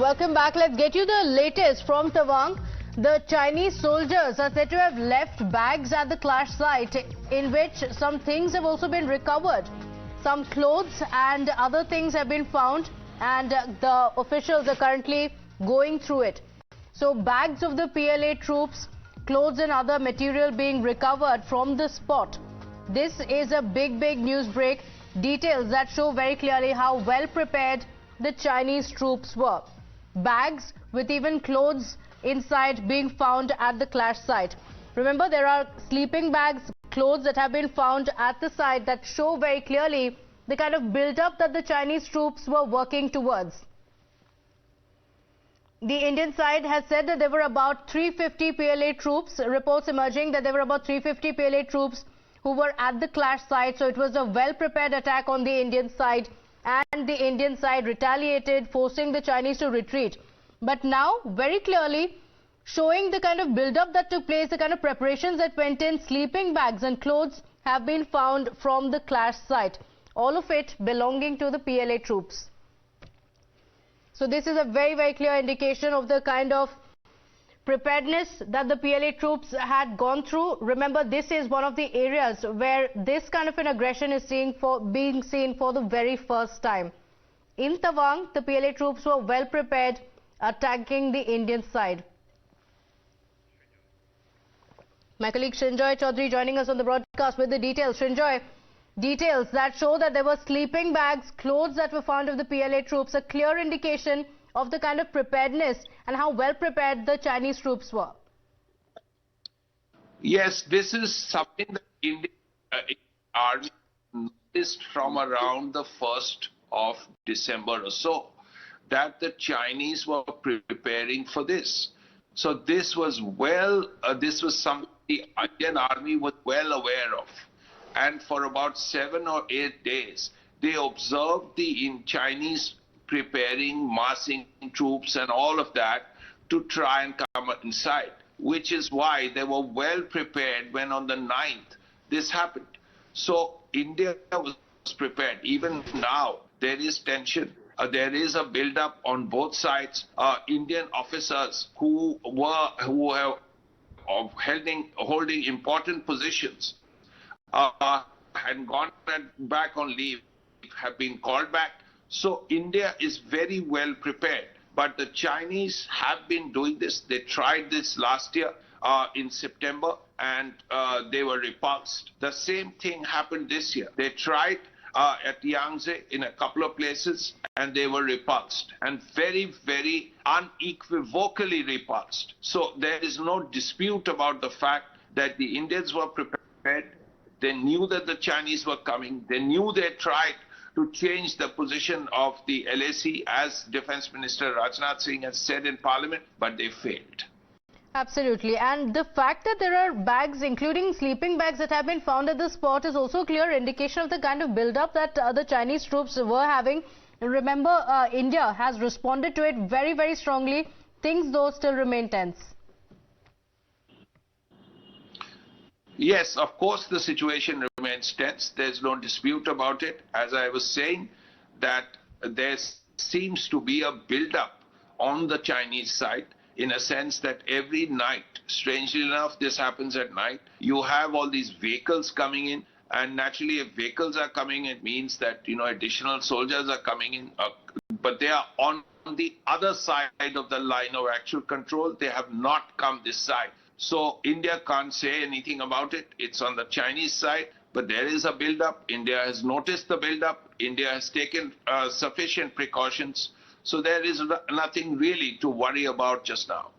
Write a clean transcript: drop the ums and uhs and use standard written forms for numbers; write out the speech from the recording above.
Welcome back. Let's get you the latest from Tawang. The Chinese soldiers are said to have left bags at the clash site in which some things have also been recovered. Some clothes and other things have been found, and the officials are currently going through it. So bags of the PLA troops, clothes and other material being recovered from the spot. This is a big news break. Details that show very clearly how well prepared the Chinese troops were. Bags with even clothes inside being found at the clash site. Remember, there are sleeping bags, clothes that have been found at the site that show very clearly the kind of build-up that the Chinese troops were working towards. The Indian side has said that there were about 350 PLA troops. Reports emerging that there were about 350 PLA troops who were at the clash site. So it was a well-prepared attack on the Indian side, and the Indian side retaliated, forcing the Chinese to retreat. But now, very clearly, showing the kind of build-up that took place, the kind of preparations that went in, sleeping bags and clothes have been found from the clash site. All of it belonging to the PLA troops. So this is a very clear indication of the kind of preparedness that the PLA troops had gone through. Remember, this is one of the areas where this kind of an aggression is being seen for the very first time. In Tawang, the PLA troops were well prepared, attacking the Indian side. My colleague Srinjoy Chaudhary joining us on the broadcast with the details. Srinjoy, details that show that there were sleeping bags, clothes that were found of the PLA troops, a clear indication of the kind of preparedness and how well prepared the Chinese troops were. Yes, this is something that Indian Army noticed from around the 1st of December or so, that the Chinese were preparing for this. So this was something the Indian Army was well aware of. And for about 7 or 8 days, they observed the Chinese preparing, massing troops and all of that to try and come inside, which is why they were well prepared when on the 9th this happened. So India was prepared. Even now, there is tension. There is a build-up on both sides. Indian officers who have holding important positions had gone back on leave, have been called back. So India is very well prepared. But the Chinese have been doing this. They tried this last year in September, and they were repulsed. The same thing happened this year. They tried at Yangtse in a couple of places, and they were repulsed, and very unequivocally repulsed. So there is no dispute about the fact that the Indians were prepared. They knew that the Chinese were coming. They knew they tried to change the position of the LAC, as Defense Minister Rajnath Singh has said in Parliament, but they failed. Absolutely. And the fact that there are bags, including sleeping bags, that have been found at the spot is also a clear indication of the kind of build-up that the Chinese troops were having. Remember, India has responded to it very strongly. Things, though, still remain tense. Yes, of course, the situation remains tense. There's no dispute about it. As I was saying, that there seems to be a build-up on the Chinese side, in a sense that every night, strangely enough, this happens at night, you have all these vehicles coming in, and naturally if vehicles are coming, it means that, additional soldiers are coming in, but they are on the other side of the line of actual control. They have not come this side. So India can't say anything about it. It's on the Chinese side, but there is a build-up. India has noticed the build-up. India has taken sufficient precautions. So there is nothing really to worry about just now.